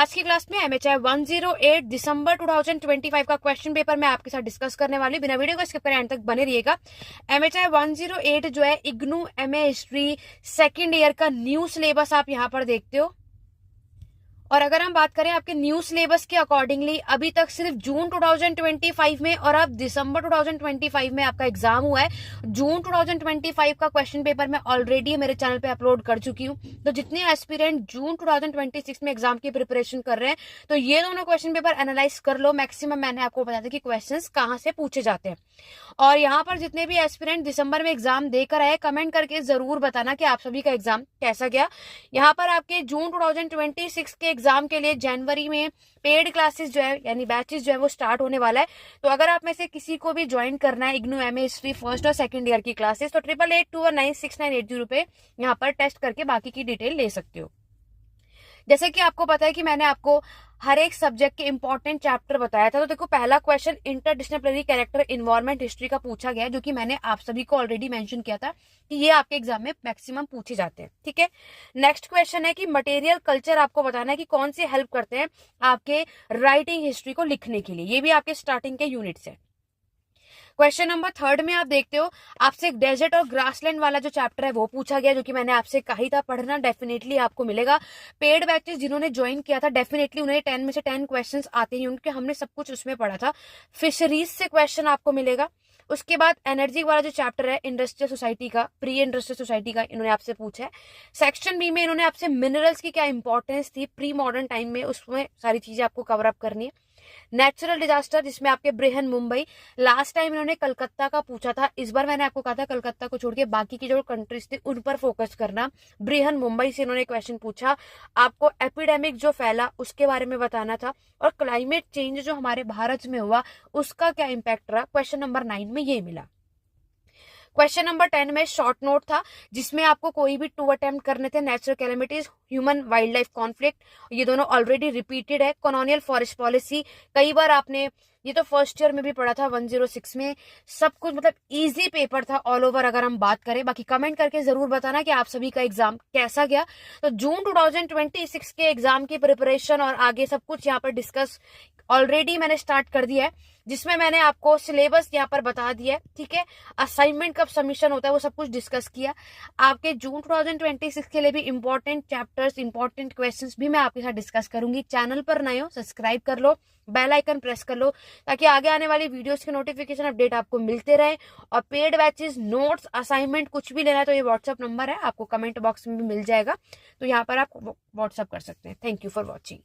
आज की क्लास में MHI 108 दिसंबर 2025 का क्वेश्चन पेपर मैं आपके साथ डिस्कस करने वाली हूँ। बिना वीडियो को स्किप करें एंड तक बने रहिएगा। MHI 108 जो है IGNOU MA history second year का न्यू सिलेबस आप यहाँ पर देखते हो। और अगर हम बात करें आपके न्यू सिलेबस के अकॉर्डिंगली अभी तक सिर्फ जून 2025 में और अब दिसंबर 2025 में आपका एग्जाम हुआ है। जून 2025 का क्वेश्चन पेपर मैं ऑलरेडी मेरे चैनल पे अपलोड कर चुकी हूँ। तो जितने एस्पिरेंट जून 2026 में एग्जाम की प्रिपरेशन कर रहे हैं तो ये दोनों क्वेश्चन पेपर एनालाइज कर लो। मैक्सिमम मैंने आपको बताया था कि क्वेश्चन कहाँ से पूछे जाते हैं। और यहाँ पर जितने भी एस्पिरेंट दिसंबर में एग्जाम देकर आए कमेंट करके जरूर बताना कि आप सभी का एग्जाम कैसा गया। यहाँ पर आपके जून 2026 के एग्जाम के लिए जनवरी में पेड क्लासेस जो है यानी बैचेस जो है वो स्टार्ट होने वाला है। तो अगर आप में से किसी को भी ज्वाइन करना है इग्नू MA हिस्ट्री फर्स्ट और सेकंड ईयर की क्लासेस तो 8882196980 पे यहाँ पर टेस्ट करके बाकी की डिटेल ले सकते हो। जैसे कि आपको पता है कि मैंने आपको हर एक सब्जेक्ट के इंपॉर्टेंट चैप्टर बताया था। तो देखो पहला question interdisciplinary character environment history का पूछा गया जो कि मैंने आप सभी को ऑलरेडी मेंशन किया था कि ये आपके एग्जाम में मैक्सिमम पूछे जाते हैं। ठीक है, नेक्स्ट क्वेश्चन है कि मटेरियल कल्चर आपको बताना है कि कौन से हेल्प करते हैं आपके राइटिंग हिस्ट्री को लिखने के लिए। ये भी आपके स्टार्टिंग के यूनिट्स है। क्वेश्चन नंबर थर्ड में आप देखते हो आपसे एक डेजर्ट और ग्रासलैंड वाला जो चैप्टर है वो पूछा गया जो कि मैंने आपसे कहा ही था पढ़ना डेफिनेटली आपको मिलेगा। पेड बैचेस जिन्होंने ज्वाइन किया था डेफिनेटली उन्हें 10 में से 10 क्वेश्चंस आते ही उनके हमने सब कुछ उसमें पढ़ा था। फिशरीज से क्वेश्चन आपको मिलेगा। उसके बाद एनर्जी वाला जो चैप्टर है इंडस्ट्रियल सोसाइटी का प्री इंडस्ट्रियल सोसाइटी का इन्होंने आपसे पूछा है। सेक्शन बी में इन्होंने आपसे मिनरल्स की क्या इंपॉर्टेंस थी प्री मॉडर्न टाइम में उसमें सारी चीजें आपको कवर अप करनी है। नेचुरल डिजास्टर जिसमें आपके बृहन मुंबई लास्ट टाइम इन्होंने कलकत्ता का पूछा था। इस बार मैंने आपको कहा था कलकत्ता को छोड़ के बाकी की जो कंट्रीज थी उन पर फोकस करना। बृहन मुंबई से इन्होंने क्वेश्चन पूछा। आपको एपिडेमिक जो फैला उसके बारे में बताना था और क्लाइमेट चेंज जो हमारे भारत में हुआ उसका क्या इम्पैक्ट रहा क्वेश्चन नंबर 9 में ये मिला। क्वेश्चन नंबर 10 में शॉर्ट नोट था जिसमें आपको कोई भी 2 अटेम्प्ट करने थे। Natural calamities human wild life conflict ये दोनों ऑलरेडी रिपीटेड है। कॉलोनियल फॉरेस्ट पॉलिसी कई बार आपने ये तो फर्स्ट ईयर में भी पढ़ा था 106 में। सब कुछ मतलब इजी पेपर था ऑल ओवर अगर हम बात करें। बाकी कमेंट करके जरूर बताना कि आप सभी का एग्जाम कैसा गया। तो जून 2026 के एग्जाम की प्रिपरेशन और आगे सब कुछ यहाँ पर डिस्कस ऑलरेडी मैंने स्टार्ट कर दिया है जिसमें मैंने आपको सिलेबस यहाँ पर बता दिया है। ठीक है, असाइनमेंट कब सबमिशन होता है वो सब कुछ डिस्कस किया। आपके जून 2026 के लिए भी इंपॉर्टेंट चैप्टर्स इंपॉर्टेंट क्वेश्चंस भी मैं आपके साथ डिस्कस करूंगी। चैनल पर नए हो सब्सक्राइब कर लो, बेल आइकन प्रेस कर लो ताकि आगे आने वाली वीडियोस के नोटिफिकेशन अपडेट आपको मिलते रहे। और पेड बैचेस नोट्स असाइनमेंट कुछ भी लेना है तो ये व्हाट्सअप नंबर है आपको कमेंट बॉक्स में भी मिल जाएगा। तो यहाँ पर आप व्हाट्सअप कर सकते हैं। Thank you for watching.